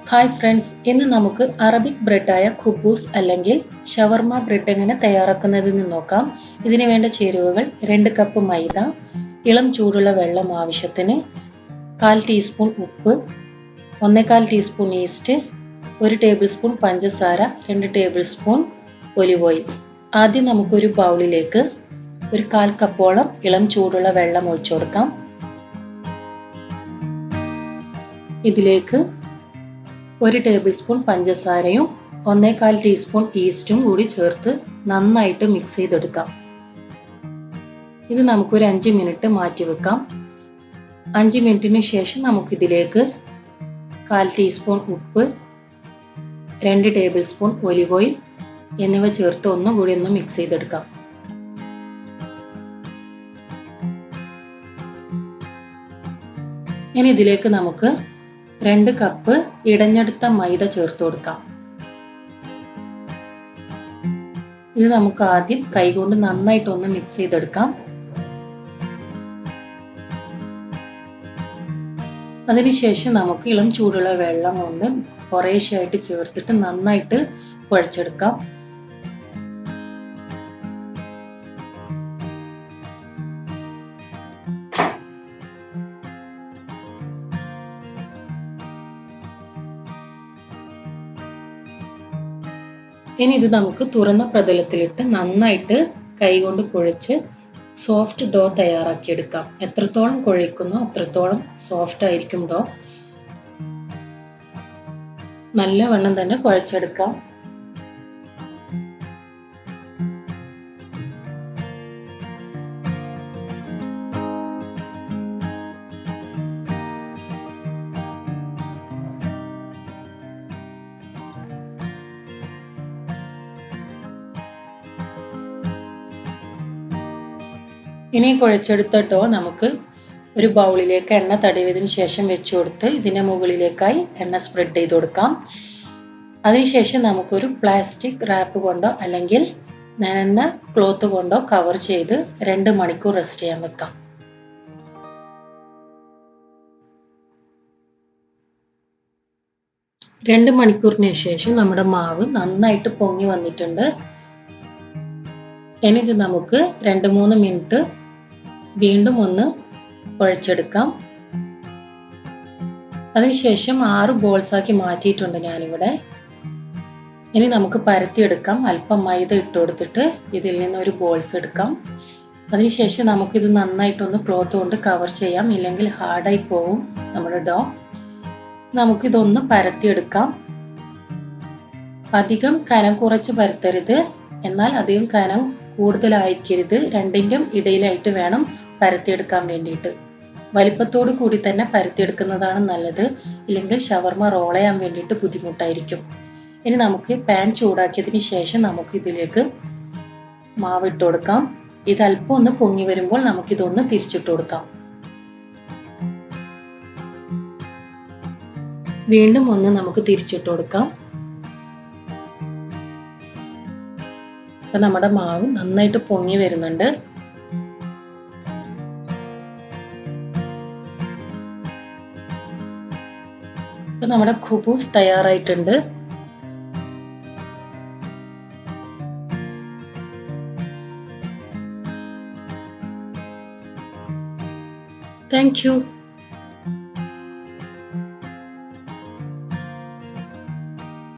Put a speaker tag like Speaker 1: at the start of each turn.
Speaker 1: Hi friends, ഇന്ന് നമുക്ക് Arabic ബ്രെഡായ ഖുബൂസ് അല്ലെങ്കിൽ ഷവർമ ബ്രെഡ് എങ്ങനെ തയ്യാറാക്കുന്നതെന്ന് നോക്കാം. ഇതിന് വേണ്ട ചേരുവകൾ 2 കപ്പ് മൈദ, ഇളം ചൂടുള്ള വെള്ളം ആവശ്യത്തിന്, 1/4 ടീസ്പൂൺ ഉപ്പ്, 1/4 ടീസ്പൂൺ ഈസ്റ്റ്, 1 ടേബിൾ സ്പൂൺ പഞ്ചസാര, 2 ടേബിൾ സ്പൂൺ ഒലിവ് ഓയിൽ. ആദ്യം നമുക്കൊരു ബൗളിലേക്ക് 1/4 കപ്പോളം ഇളം ചൂടുള്ള വെള്ളം ഒഴിച്ചു കൊടുക്കാം. ഇതിലേക്ക് 1 ടേബിൾ സ്പൂൺ പഞ്ചസാരയും 1/4 ടീസ്പൂൺ ഈസ്റ്റും കൂടി ചേർത്ത് നന്നായിട്ട് മിക്സ് ചെയ്തെടുക്കാം. ഇത് നമുക്കൊരു 5 മിനിറ്റ് മാറ്റി വെക്കാം. 5 മിനിറ്റിന് ശേഷം നമുക്കിതിലേക്ക് 1/4 ടീസ്പൂൺ ഉപ്പ്, 2 ടേബിൾ സ്പൂൺ ഒലിവ് ഓയിൽ എന്നിവ ചേർത്ത് ഒന്നുകൂടി മിക്സ് ചെയ്തെടുക്കാം. ഇനി ഇതിലേക്ക് നമുക്ക് 2 കപ്പ് ഇടഞ്ഞെടുത്ത മൈദ ചേർത്ത് കൊടുക്കാം. ഇത് നമുക്ക് ആദ്യം കൈകൊണ്ട് നന്നായിട്ടൊന്ന് മിക്സ് ചെയ്തെടുക്കാം. അതിനുശേഷം നമുക്ക് ഇളം ചൂടുള്ള വെള്ളം കൊണ്ട് കുറേശ്ശെയായിട്ട് ചേർത്തിട്ട് നന്നായിട്ട് കുഴച്ചെടുക്കാം. ഇനി ഇത് നമുക്ക് തുറന്ന പ്രതലത്തിലിട്ട് നന്നായിട്ട് കൈകൊണ്ട് കുഴച്ച് സോഫ്റ്റ് ഡോ തയ്യാറാക്കിയെടുക്കാം. എത്രത്തോളം കുഴയ്ക്കുന്നോ അത്രത്തോളം സോഫ്റ്റ് ആയിരിക്കും ഡോ. നല്ലവണ്ണം തന്നെ കുഴച്ചെടുക്കാം. ഇനി കുഴച്ചെടുത്ത ഡോ നമുക്ക് ഒരു ബൗളിലേക്ക് എണ്ണ തടവിയതിനു ശേഷം വെച്ചു കൊടുത്ത് ഇതിന് മുകളിലേക്കായി എണ്ണ സ്പ്രെഡ് ചെയ്ത് കൊടുക്കാം. അതിനുശേഷം നമുക്കൊരു പ്ലാസ്റ്റിക് റാപ്പ് കൊണ്ടോ അല്ലെങ്കിൽ നനഞ്ഞ ക്ലോത്ത് കൊണ്ടോ കവർ ചെയ്ത് 2 മണിക്കൂർ റെസ്റ്റ് ചെയ്യാൻ വെക്കാം. രണ്ട് മണിക്കൂറിന് ശേഷം നമ്മുടെ മാവ് നന്നായിട്ട് പൊങ്ങി വന്നിട്ടുണ്ട്. ഇനി ഇത് നമുക്ക് 2-3 മിനിറ്റ് വീണ്ടും ഒന്ന് കുഴച്ചെടുക്കാം. അതിനുശേഷം 6 ബോൾസ് ആക്കി മാറ്റിയിട്ടുണ്ട് ഞാനിവിടെ. ഇനി നമുക്ക് പരത്തിയെടുക്കാം. അല്പം മൈദ ഇട്ട് കൊടുത്തിട്ട് ഇതിൽ നിന്ന് ഒരു ബോൾസ് എടുക്കാം. അതിനുശേഷം നമുക്കിത് നന്നായിട്ടൊന്ന് ക്ലോത്ത് കൊണ്ട് കവർ ചെയ്യാം, ഇല്ലെങ്കിൽ ഹാർഡായി പോകും നമ്മുടെ ഡോ. നമുക്കിതൊന്ന് പരത്തിയെടുക്കാം. അധികം കനം കുറച്ച് പരത്തരുത്, എന്നാൽ അധികം കനം കൂടുതലായിരിക്കരുത്. രണ്ടിൻ്റെയും ഇടയിലായിട്ട് വേണം പരത്തിയെടുക്കാൻ വേണ്ടിയിട്ട്. വലിപ്പത്തോടു കൂടി തന്നെ പരത്തിയെടുക്കുന്നതാണ് നല്ലത്, ഇല്ലെങ്കിൽ ഷവർമ റോൾ ചെയ്യാൻ വേണ്ടിയിട്ട് ബുദ്ധിമുട്ടായിരിക്കും. ഇനി നമുക്ക് പാൻ ചൂടാക്കിയതിന് ശേഷം നമുക്ക് ഇതിലേക്ക് മാവ് ഇട്ട് കൊടുക്കാം. ഇത് അല്പം ഒന്ന് പൊങ്ങി വരുമ്പോൾ നമുക്കിതൊന്ന് തിരിച്ചിട്ട് കൊടുക്കാം. വീണ്ടും ഒന്ന് നമുക്ക് തിരിച്ചിട്ട് കൊടുക്കാം. അപ്പൊ നമ്മുടെ മാവ് നന്നായിട്ട് പൊങ്ങി വരുന്നുണ്ട്. ഇപ്പൊ നമ്മുടെ ഖുബൂസ് തയ്യാറായിട്ടുണ്ട്. Thank you.